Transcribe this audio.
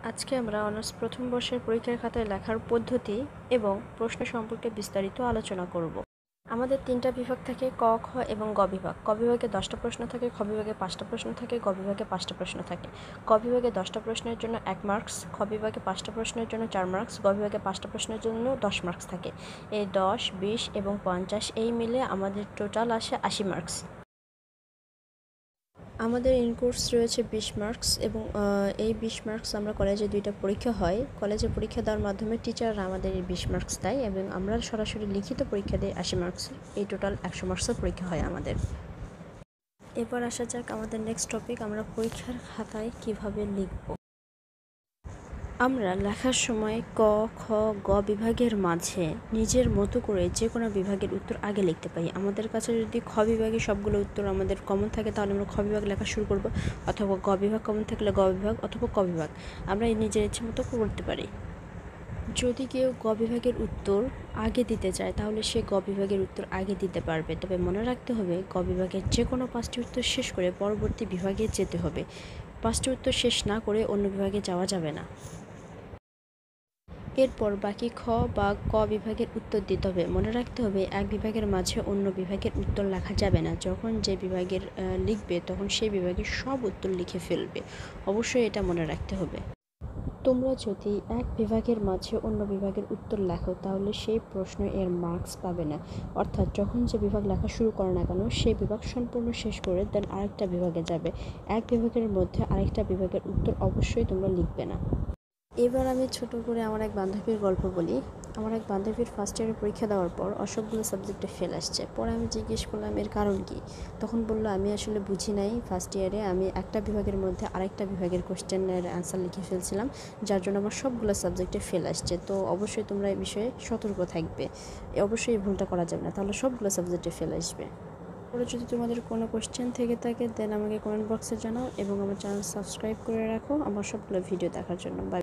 আজকে আমরা অনার্স প্রথম বর্ষের পরীক্ষার খাতায় লেখার পদ্ধতি এবং প্রশ্ন সম্পর্কে বিস্তারিত আলোচনা করব। আমাদের 3টা বিভাগ থাকে, ক, খ এবং গ বিভাগ। ক বিভাগে 10টা প্রশ্ন থাকে, খ বিভাগে 5টা প্রশ্ন থাকে, গ বিভাগে 5টা প্রশ্ন থাকে। ক বিভাগে 10টা প্রশ্নের জন্য 1 মার্কস, খ বিভাগে 5টা প্রশ্নের জন্য 4 মার্কস, গ বিভাগে 5টা প্রশ্নের জন্য 10 মার্কস থাকে। এই 10, 20 এবং 50 এই মিলে আমাদের টোটাল আসে 80 মার্কস। আমাদের ইন কোর্স রয়েছে 20 মার্কস এবং এই 20 মার্কস আমরা কলেজে 2টা পরীক্ষা হয়। কলেজে পরীক্ষা দেওয়ার মাধ্যমে টিচাররা আমাদের এই 20 মার্কস দেয় এবং আমরা সরাসরি লিখিত পরীক্ষা দিয়ে 80 মার্কস, এই টোটাল 100 মার্কসের পরীক্ষা হয় আমাদের। এবার আসা যাক আমাদের নেক্সট টপিক, আমরা পরীক্ষার খাতায় কিভাবে লিখব। আমরা লেখার সময় ক, খ, গ বিভাগের মাঝে নিজের মতো করে যে কোনো বিভাগের উত্তর আগে লিখতে পারি। আমাদের কাছে যদি খ বিভাগে সবগুলো উত্তর আমাদের কমন থাকে তাহলে আমরা খ বিভাগ লেখা শুরু করব, অথবা গ বিভাগ কমন থাকলে গ বিভাগ অথবা ক বিভাগ আমরা নিজের ইচ্ছে মতো করতে পারি। যদি কেউ গ বিভাগের উত্তর আগে দিতে চায় তাহলে সে গ বিভাগের উত্তর আগে দিতে পারবে, তবে মনে রাখতে হবে গ বিভাগের যে কোনো 5টি উত্তর শেষ করে পরবর্তী বিভাগে যেতে হবে। 5টি উত্তর শেষ না করে অন্য বিভাগে যাওয়া যাবে না। এরপর বাকি খ বা ক বিভাগের উত্তর দিতে হবে। মনে রাখতে হবে এক বিভাগের মাঝে অন্য বিভাগের উত্তর লেখা যাবে না। যখন যে বিভাগের লিখবে তখন সেই বিভাগের সব উত্তর লিখে ফেলবে, অবশ্যই এটা মনে রাখতে হবে। তোমরা যদি এক বিভাগের মাঝে অন্য বিভাগের উত্তর লেখো তাহলে সেই প্রশ্ন এর মার্কস পাবে না। অর্থাৎ যখন যে বিভাগ লেখা শুরু করো না কেন সেই বিভাগ সম্পূর্ণ শেষ করে দেন আরেকটা বিভাগে যাবে। এক বিভাগের মধ্যে আরেকটা বিভাগের উত্তর অবশ্যই তোমরা লিখবে না। এবার আমি ছোট করে আমার এক বান্ধবীর গল্প বলি। আমার এক বান্ধবীর ফার্স্ট ইয়ারে পরীক্ষা দেওয়ার পর সবগুলো সাবজেক্টে ফেল আসছে। পরে আমি জিজ্ঞেস করলাম এর কারণ কি। তখন বললো আমি আসলে বুঝি নাই, ফার্স্ট ইয়ারে আমি একটা বিভাগের মধ্যে আরেকটা বিভাগের কোশ্চেনের অ্যান্সার লিখে ফেলছিলাম, যার জন্য আমার সবগুলো সাবজেক্টে ফেল আসছে। তো অবশ্যই তোমরা এই বিষয়ে সতর্ক থাকবে, অবশ্যই এই ভুলটা করা যাবে না, তাহলে সবগুলো সাবজেক্টে ফেল আসবে। পরে যদি তোমাদের কোনো কোশ্চেন থেকে থাকে দেন আমাকে কমেন্ট বক্সে জানাও এবং আমার চ্যানেল সাবস্ক্রাইব করে রাখো আমার সবগুলো ভিডিও দেখার জন্য। বাই।